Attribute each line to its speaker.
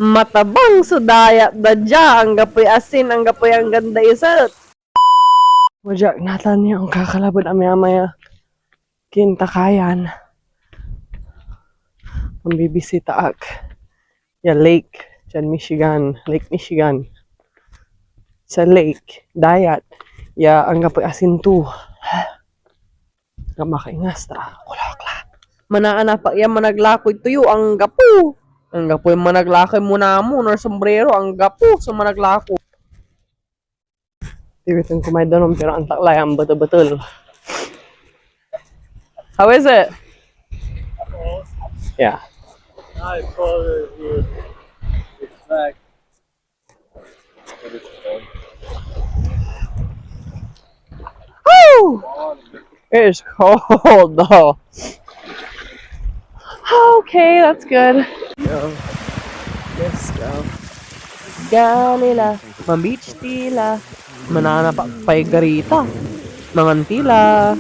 Speaker 1: Matabang sudaya, dadya, ang gapoy asin, ang gapoy ang ganda isat. Wajak natan niya ang kakalabot amaya-maya. Kintakayan. Ang bibisita ak. Ya lake. Diyan Michigan. Lake Michigan. Sa lake. Dayat. Ya ang gapoy asin tu. Nga makaingas ta. Kulakla. Manaan pa iya managlakoy tuyo ang gapo. Ang gapoy managlakay mo na mo nor sombrero ang gapo sa managlako. Tiwitin kumay danom pero ang taklay ang betul-betul. How is it? Yeah.
Speaker 2: I follow you. It's back.
Speaker 1: Woo! It's cold though. Okay, that's good. Go. Let's go. Ganila, ma-beach tila, manana pa pay garita, mangantila.